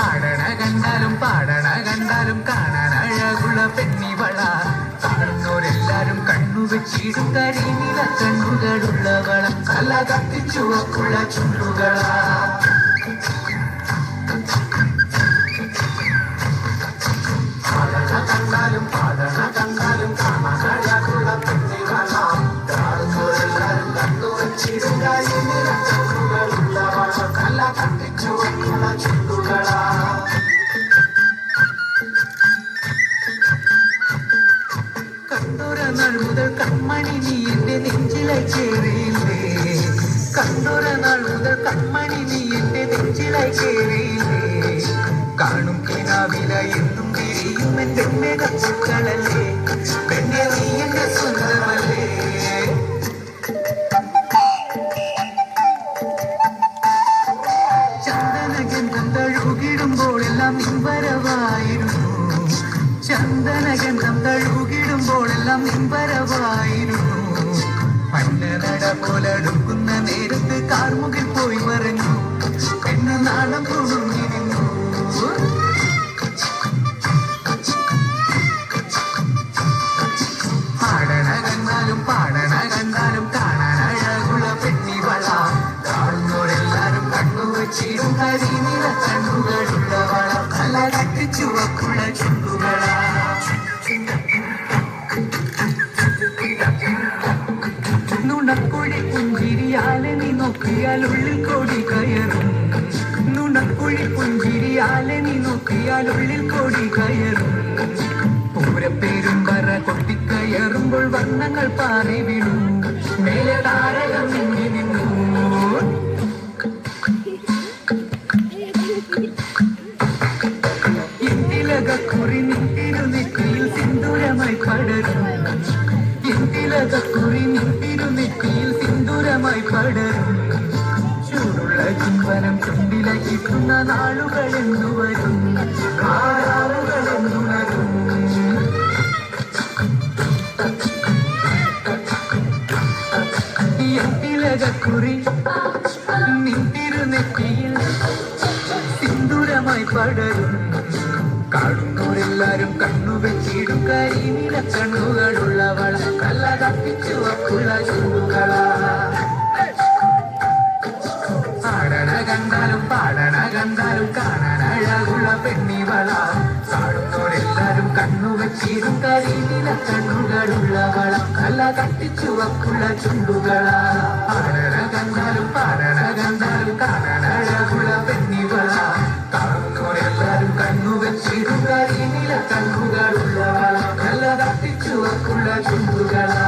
ആടണ കണ്ടാലും പാടണ കണ്ടാലും കാണാൻ അഴകുള്ള പെണ്ണിവള കാണുന്നോരെല്ലാരും കണ്ണു വെച്ചിടും കരിനില കണ്ണുകളുള്ളവള കല കത്തിച്ചുവക്കുള്ള ചുണ്ടുകളാ കണ്ടാലും പാടണ കണ്ടാലും കാണാൻ അഴകുള്ള പെണ്ണിവള കാണുന്നോരെല്ലാരും കണ്ണു വെച്ചിടും കരിനില കണ്ണുകളുള്ളവള കല കത്തിച്ചുവക്കുള്ള ചുണ്ടുകളാ കണ്ടൊരനാൾ മുതൽ കൺമണി നീ എന്റെ നെഞ്ചിലായി കേറിയില്ലേ കണ്ടൊരനാൾ മുതൽ കൺമണി നീ എന്റെ നെഞ്ചിലായി കേറിയില്ലേ കാണും കിനാവില എന്നും തിരിയും എന്റെ മേഘപ്പൂക്കളല്ലേ പെണ്ണെ നീ എന്റെ സ്വന്തമല്ലേ ചന്ദനഗന്ധം തഴുകിടുമ്പോഴെല്ലാം നിൻവരവായിരുന്നു ചന്ദനഗന്ധം തഴുകിടുമ്പോഴെല്ലാം നിൻവരവായിരുന്നു പന്നനട പോലടുക്കുന്ന നേരത്ത് കാർമുകിൽ പോയി മറഞ്ഞു പെണ്ണ് നാണം കുടുങ്ങിരുന്നു ആടണ കണ്ടാലും പാടണ കണ്ടാലും കാണാൻ അഴകുള്ള പെണ്ണിവള കാണുന്നോരെല്ലാരും കണ്ണുവച്ചിടും കരിനില കണ്ണുകളുള്ളവള കല കട്ടിച്ചുവക്കുള്ള ചുണ്ടുകളാ നുണക്കുഴി പുഞ്ചിരിയാലെ നീ നോക്കിയാൽ ഉള്ളിൽ കോടി കയറും നുണക്കുഴി പുഞ്ചിരിയാലെ നീ നോക്കിയാൽ ഉള്ളിൽ കോടി കയറും പൂരപ്പേരും പറ കൊട്ടിക്കയറുമ്പോൾ വർണ്ണങ്ങൾ പാറി വീണു മേലെ താരകം നീങ്ങി നിന്നു ഇന്തിലകക്കുറി നിന്നിരുന്നിക്കയിൽ സിന്ദൂരമായി പടരും ഇന്തിലകക്കുറി നിന്നിരുന്നിക്കയിൽ സിന്ദൂരമായി പടരും ചൂടുള്ള ചുംബനം ചുണ്ടിലകിട്ടുന്ന നാളുകൾ എന്തു വരും നാളുകൾ എന്തുണരും ഇന്തിലകക്കുറി നിന്നിരുന്നിക്കയിൽ സിന്ദൂരമായി പടരും കാണുന്നോരെല്ലാരും കണ്ണുവെച്ചിടും കരിനില കണ്ണുകളുള്ളവള കല കത്തിച്ചുവക്കുള്ള ചുണ്ടുകളാ ആടണ കണ്ടാലും പാടണ കണ്ടാലും കാണാൻ അഴകുള്ള പെണ്ണിവള കാണുന്നോരെല്ലാരും കണ്ണുവെച്ചിടും കരിനില കണ്ണുകളുള്ളവള കല കത്തിച്ചുവക്കുള്ള ചുണ്ടുകളാ ആടണ കണ്ടാലും പാടണ കണ്ടാലും കാണാൻ അഴകുള്ള പെണ്ണിവള കാണുന്നോരെല്ലാരും കണ്ണുവെച്ചിടും കരിനില കണ്ണുകളുള്ളവള കല കത്തിച്ചുവക്കുള്ള ചുണ്ടുകളാ